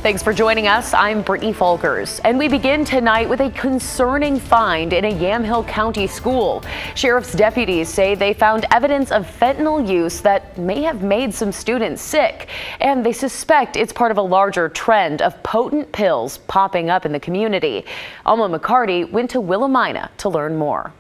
Thanks for joining us. I'm Brittany Folkers, and we begin tonight with a concerning find in a Yamhill County school. Sheriff's deputies say they found evidence of fentanyl use that may have made some students sick, and they suspect it's part of a larger trend of potent pills popping up in the community. Alma McCarty went to Willamina to learn more.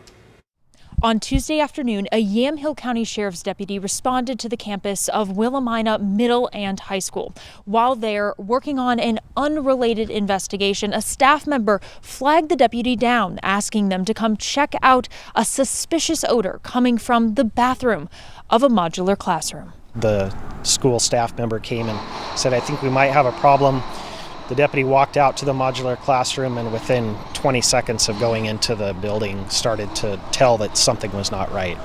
On Tuesday afternoon, a Yamhill County Sheriff's deputy responded to the campus of Willamina Middle and High School. While there working on an unrelated investigation, a staff member flagged the deputy down, asking them to come check out a suspicious odor coming from the bathroom of a modular classroom. The school staff member came and said, "I think we might have a problem." The deputy walked out to the modular classroom and within 20 seconds of going into the building started to tell that something was not right.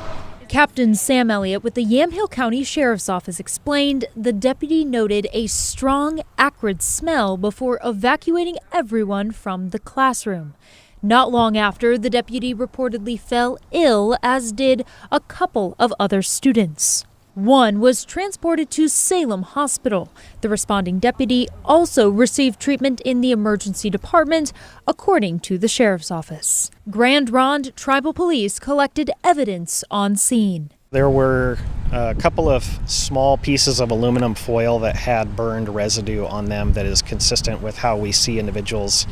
Captain Sam Elliott with the Yamhill County Sheriff's Office explained the deputy noted a strong, acrid smell before evacuating everyone from the classroom. Not long after, the deputy reportedly fell ill, as did a couple of other students. One was transported to Salem Hospital. The responding deputy also received treatment in the emergency department, according to the sheriff's office. Grand Ronde Tribal Police collected evidence on scene. There were a couple of small pieces of aluminum foil that had burned residue on them that is consistent with how we see individuals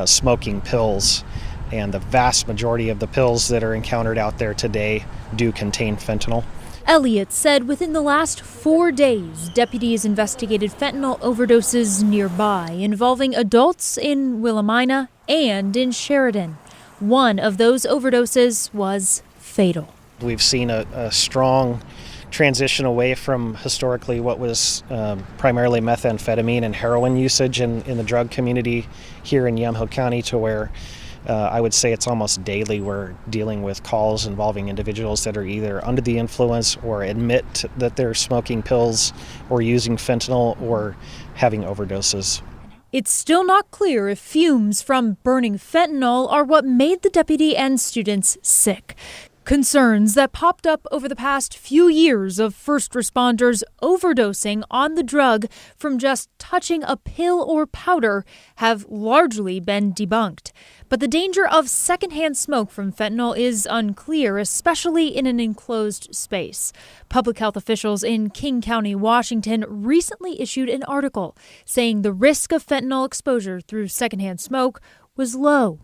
smoking pills. And the vast majority of the pills that are encountered out there today do contain fentanyl. Elliott said within the last 4 days, deputies investigated fentanyl overdoses nearby involving adults in Willamina and in Sheridan. One of those overdoses was fatal. We've seen a strong transition away from historically what was primarily methamphetamine and heroin usage in the drug community here in Yamhill County to where I would say it's almost daily we're dealing with calls involving individuals that are either under the influence or admit that they're smoking pills or using fentanyl or having overdoses. It's still not clear if fumes from burning fentanyl are what made the deputy and students sick. Concerns that popped up over the past few years of first responders overdosing on the drug from just touching a pill or powder have largely been debunked. But the danger of secondhand smoke from fentanyl is unclear, especially in an enclosed space. Public health officials in King County, Washington, recently issued an article saying the risk of fentanyl exposure through secondhand smoke was low.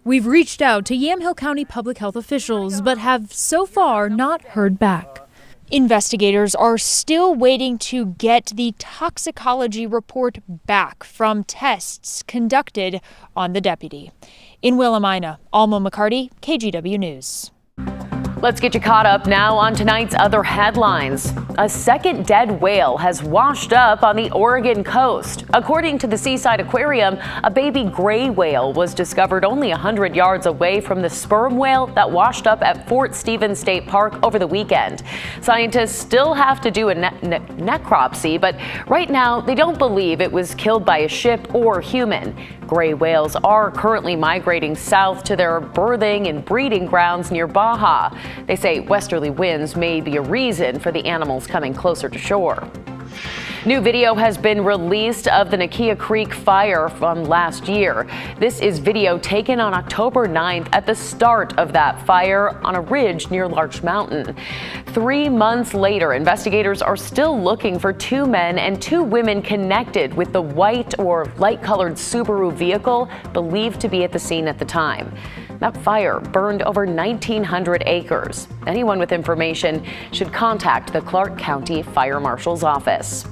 We've reached out to Yamhill County public health officials, but have so far not heard back. Investigators are still waiting to get the toxicology report back from tests conducted on the deputy. In Willamina, Alma McCarty, KGW News. Let's get you caught up now on tonight's other headlines. A second dead whale has washed up on the Oregon coast. According to the Seaside Aquarium, a baby gray whale was discovered only 100 yards away from the sperm whale that washed up at Fort Stevens State Park over the weekend. Scientists still have to do a necropsy, but right now they don't believe it was killed by a ship or human. Gray whales are currently migrating south to their birthing and breeding grounds near Baja. They say westerly winds may be a reason for the animals coming closer to shore. New video has been released of the Nakia Creek fire from last year. This is video taken on October 9th at the start of that fire on a ridge near Larch Mountain. 3 months later, investigators are still looking for 2 men and 2 women connected with the white or light-colored Subaru vehicle believed to be at the scene at the time. That fire burned over 1,900 acres. Anyone with information should contact the Clark County Fire Marshal's office.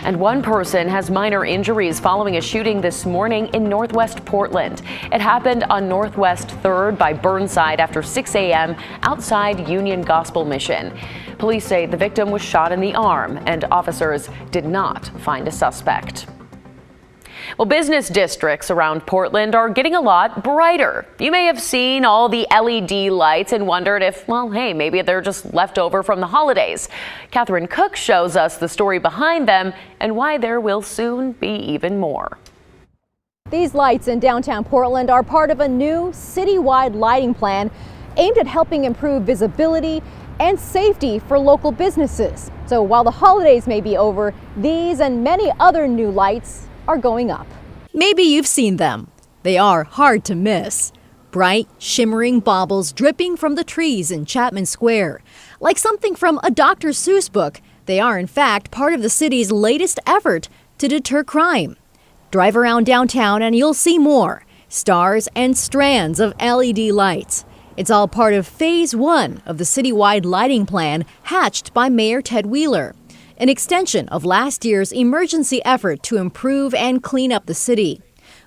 And one person has minor injuries following a shooting this morning in Northwest Portland. It happened on Northwest 3rd by Burnside after 6 a.m. outside Union Gospel Mission. Police say the victim was shot in the arm, and officers did not find a suspect. Well, business districts around Portland are getting a lot brighter. You may have seen all the LED lights and wondered if, well, hey, maybe they're just left over from the holidays. Catherine Cook shows us the story behind them and why there will soon be even more. These lights in downtown Portland are part of a new citywide lighting plan aimed at helping improve visibility and safety for local businesses. So while the holidays may be over, these and many other new lights are going up. Maybe you've seen them. They are hard to miss. Bright, shimmering baubles dripping from the trees in Chapman Square. Like something from a Dr. Seuss book, they are in fact part of the city's latest effort to deter crime. Drive around downtown and you'll see more. Stars and strands of LED lights. It's all part of Phase 1 of the citywide lighting plan hatched by Mayor Ted Wheeler, an extension of last year's emergency effort to improve and clean up the city.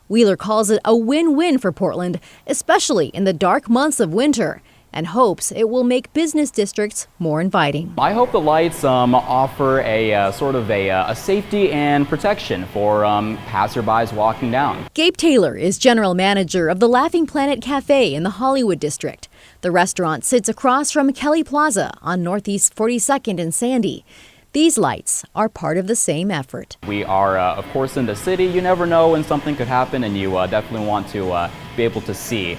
Wheeler calls it a win-win for Portland, especially in the dark months of winter, and hopes it will make business districts more inviting. I hope the lights offer a sort of a safety and protection for passerbys walking down. Gabe Taylor is general manager of the Laughing Planet Cafe in the Hollywood district. The restaurant sits across from Kelly Plaza on Northeast 42nd and Sandy. These lights are part of the same effort. We are, of course, in the city. You never know when something could happen, and you definitely want to be able to see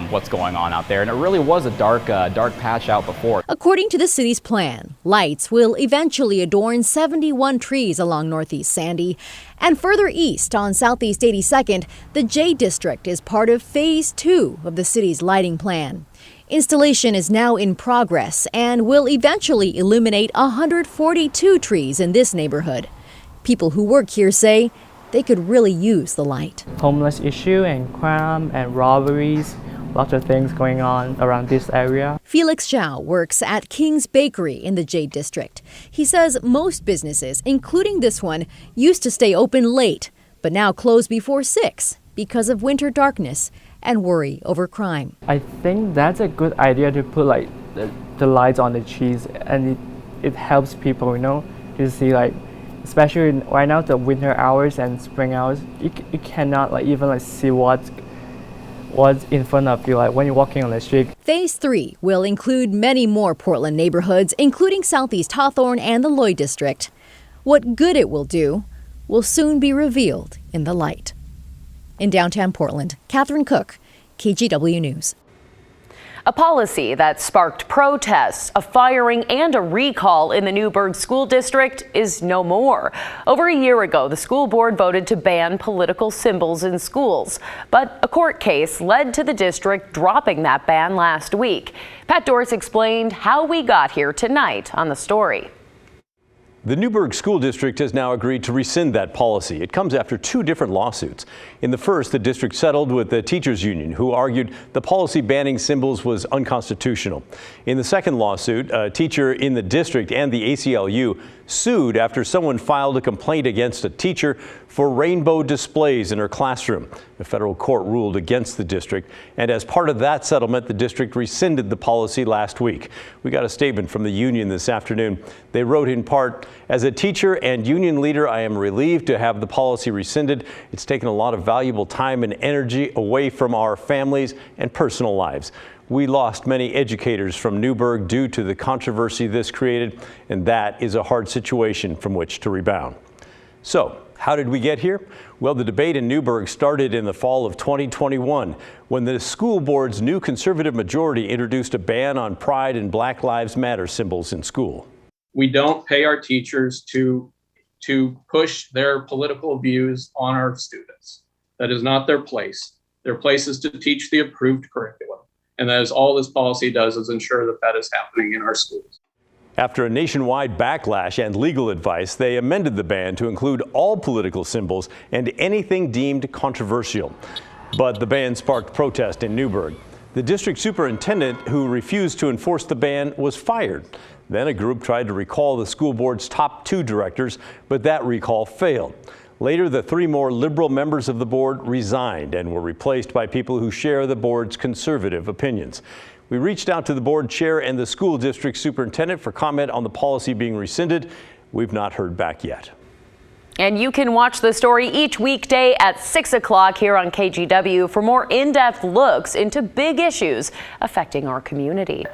what's going on out there. And it really was a dark patch out before. According to the city's plan, lights will eventually adorn 71 trees along Northeast Sandy. And further east on Southeast 82nd, the J District is part of Phase 2 of the city's lighting plan. Installation is now in progress and will eventually illuminate 142 trees in this neighborhood. People who work here say they could really use the light. Homeless issue and crime and robberies, lots of things going on around this area. Felix Zhao works at King's Bakery in the Jade District. He says most businesses, including this one, used to stay open late, but now close before 6 because of winter darkness and worry over crime. I think that's a good idea to put like the lights on the trees, and it helps people, to see, like, especially right now the winter hours and spring hours, you cannot even see what's in front of you, like when you're walking on the street. Phase 3 will include many more Portland neighborhoods, including Southeast Hawthorne and the Lloyd District. What good it will do will soon be revealed in the light. In downtown Portland, Catherine Cook, KGW News. A policy that sparked protests, a firing, and a recall in the Newburgh School District is no more. Over a year ago, the school board voted to ban political symbols in schools, but a court case led to the district dropping that ban last week. Pat Doris explained how we got here tonight on The Story. The Newburgh School District has now agreed to rescind that policy. It comes after 2 different lawsuits. In the first, the district settled with the teachers union, who argued the policy banning symbols was unconstitutional. In the second lawsuit, a teacher in the district and the ACLU sued after someone filed a complaint against a teacher for rainbow displays in her classroom. The federal court ruled against the district, and as part of that settlement, the district rescinded the policy last week. We got a statement from the union this afternoon. They wrote in part, "As a teacher and union leader, I am relieved to have the policy rescinded. It's taken a lot of valuable time and energy away from our families and personal lives. We lost many educators from Newburgh due to the controversy this created, and that is a hard situation from which to rebound." So, how did we get here? Well, the debate in Newburgh started in the fall of 2021 when the school board's new conservative majority introduced a ban on Pride and Black Lives Matter symbols in school. We don't pay our teachers to push their political views on our students. That is not their place. Their place is to teach the approved curriculum. And that is all this policy does, is ensure that is happening in our schools. After a nationwide backlash and legal advice, they amended the ban to include all political symbols and anything deemed controversial. But the ban sparked protest in Newburgh. The district superintendent who refused to enforce the ban was fired. Then a group tried to recall the school board's top 2 directors, but that recall failed. Later, the 3 more liberal members of the board resigned and were replaced by people who share the board's conservative opinions. We reached out to the board chair and the school district superintendent for comment on the policy being rescinded. We've not heard back yet. And you can watch The Story each weekday at 6 o'clock here on KGW for more in-depth looks into big issues affecting our community.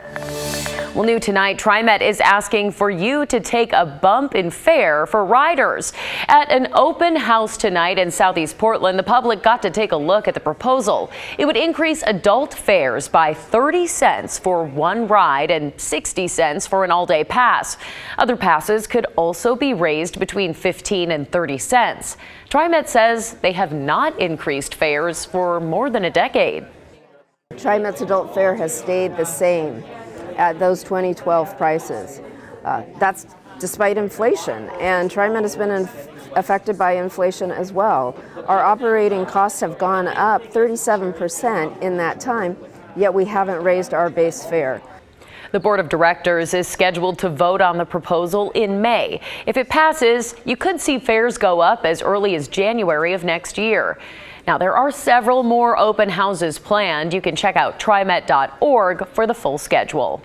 Well, new tonight, TriMet is asking for you to take a bump in fare for riders. At an open house tonight in Southeast Portland, the public got to take a look at the proposal. It would increase adult fares by 30 cents for one ride and 60 cents for an all-day pass. Other passes could also be raised between 15 and 30 cents. TriMet says they have not increased fares for more than a decade. TriMet's adult fare has stayed the same at those 2012 prices. That's despite inflation, and TriMet has been affected by inflation as well. Our operating costs have gone up 37% in that time, yet we haven't raised our base fare. The board of directors is scheduled to vote on the proposal in May. If it passes, you could see fares go up as early as January of next year. Now, there are several more open houses planned. You can check out trimet.org for the full schedule.